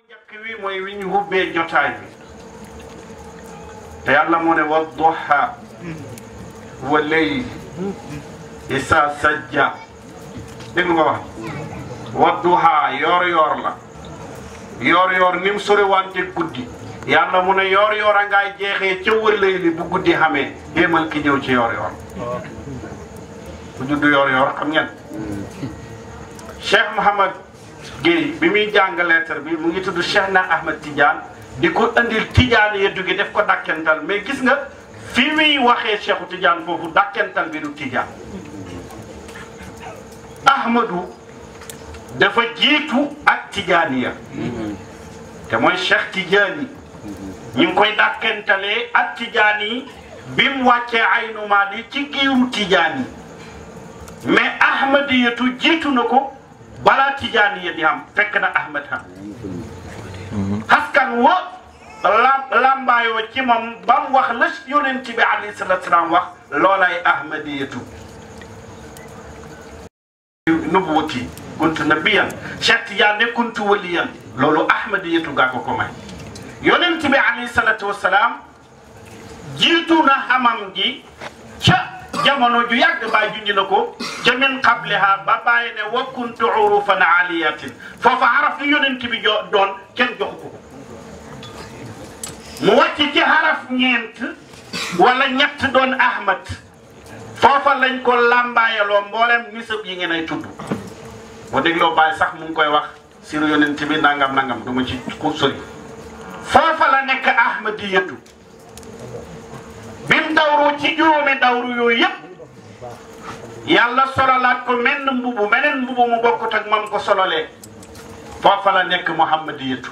njëkk wi mooy wi ñu hubbee jotaay bi te yàlla moo ne wadduha wa layli isa sajja dégg nga wax wadduha yoor la yoor ni mu sore wante guddi yàlla mu ne yoor a ngay jeexee ca wëllayli bu guddi xamee yéemal ki ñëw ci yoor bu juddu yoor xam ngeen Cheikh Mouhamad Guèye bi muy jàng lettre bi mu ngi tudd Cheikh na Ahmed Tidiane di ko andil Tidiane yeddu gi def ko dakkental mais gis nga fi muy waxee Cheikhu Tidiane foofu dakkental bi du Tidiane Ahmadou dafa jiitu ak Tidianiya te mooy Cheikh Tidiane ñu ngi koy dakkentalee ak Tidiane yi bi mu wàccee Aynu Maadi ci giiru Tidiane yi mais Ahmadiyatu jiitu na ko balaa Tijaaniya di am fekk na Ahmad xam askan wa lambaayoo ci moom ba mu wax la yonent bi alayhi salaatu salaam wax loolay Ahmadiyatu nubuwati kuntu nabiyan Cheikh Tidiane ne kuntu waliyan loolu Ahmadiyatu gaa ko may yonent bi alayhi salaatu wasalaam jiitu na xamam gi ca jamono ju yàgg baay junj na ko ca min qabliha ba bàyyi ne wa kuntu urufan aliyatin foofa xaraf yu yonent bi doon kenn joxu ko mu wàcc ci xaraf ñeent wala ñett doon Ahmad foofa lañ ko làmbaayaloo mboolem nisab yi ngeen ay tudd boo dégloo baay sax mu ngi koy wax siru yonent bi nangam du ma ci ku sori foofa la nekk Ahmadiyatu bim dawru ci juróomi dawru yooyu yëpp yàlla sololaat ko meneen mbubu mu bokkut ak mam ko sololee foofa la nekk Muhammadiyatu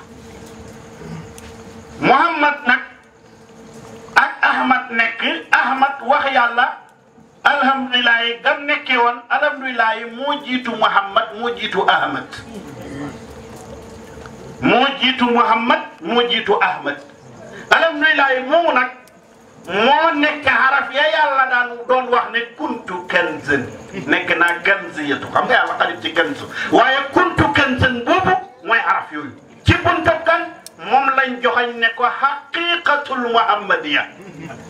Muhammad nag ak Ahmad nekk Ahmad wax yàlla alhamdulilah gam nekkee woon alhamdulilah moo jiitu Muhammad moo jiitu Ahmad moo jiitu Ahmad alhamdulilah moomu nag moo nekk xaraf ya yàlla daan doon wax ne kuntu kanzan nekk naa kanziyatu xam nga yàlla xarit ci kanzu waaye kuntu kanzan boobu mooy xaraf yooyu ci buntab kan moom lañ joxañ ne ko haqiqatul muhammadiya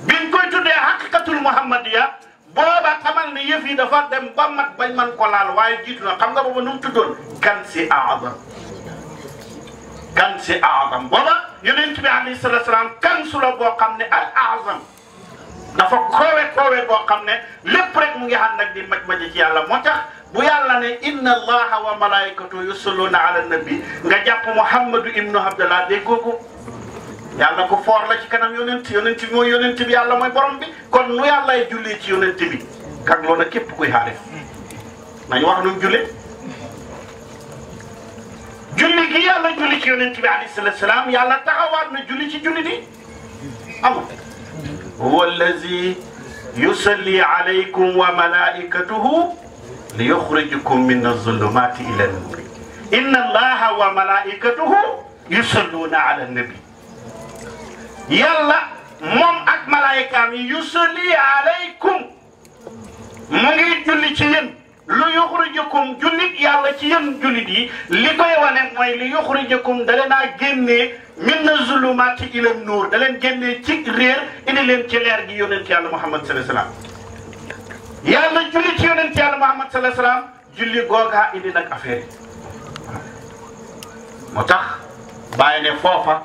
biñ koy tuddee haqiqatul muhammadiya booba xamal ne yëf yi dafa dem ba mat bañ man ko laal waaye jiitu na xam nga booba nu mu tuddoon kanzi aazam booba yonent bi alayhi salaatu salaam kansu la boo xam ne al aazam dafa koowe boo xam ne lépp rek mu ngi ànd ak di maj ci yàlla moo tax bu yàlla ne inna allaha wa malaikatu yusalluna ala nabi nga jàpp muhammadu ibnu abdallah dégg ko yàlla ko foor la ci kanam yonent bi mooy yonent bi yàlla mooy borom bi kon nu yàllay julli ci yonent bi kak loona képp kuy xaarif nañu wax nu julli gi yàlla julli ci yonent bi alayhi salaatu salaam yàlla taxawaat na julli ci julli di amul huwa allazi yusalli alaykum wa malaikatuhu li yuxrijukum min az-zulumati ila an-nur inna allaha wa malaikatuhu yusalluna ala nabi yàlla moom ak malaayikaam yi yusalli alaykum mu ngi julli ci yéen lu yuxrijukum jullit yàlla ci yéen jullit yi li koy wane mooy li yuxrijukum da leen a génnee min az-zulumati ila an-nur da leen génnee ci réer indi leen ci leer gi yonent yàlla Muhammad sallallahu alayhi wasallam yàlla julli ci yonent yàlla Muhammad sallallahu alayhi wasallam julli googa indi nag affaire yi moo tax bàyyi ne foofa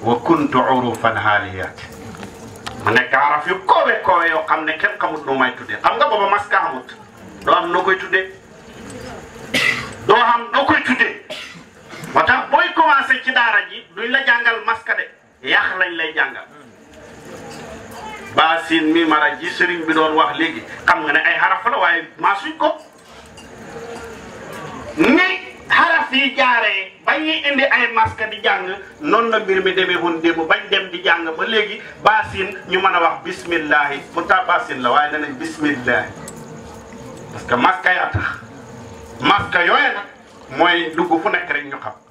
wa kuntu urufan haaliyat mu nekk araf yu koowe yoo xam ne kenn xamut nu may tuddee xam nga booba maska xamut doo am noo koy tuddee moo tax booy commencé ci daara ji duñ la jàngal maska de yàq lañ lay jàngal baasin mi mara ji sëriñ bi doon wax léegi xam nga ne ay xaraf la waaye maasuñ ko ni xaraf yi jaaree ba ñuy indi ay maska di jàng noonu la mbir mi demee woon démb bañ dem di jàng ba léegi baasin ñu mën a wax bismillahi pourtant baasin la waaye danañ bismillahi parce que maska yaa tax maska yooye nag mooy dugg fu nekk rek ñu xam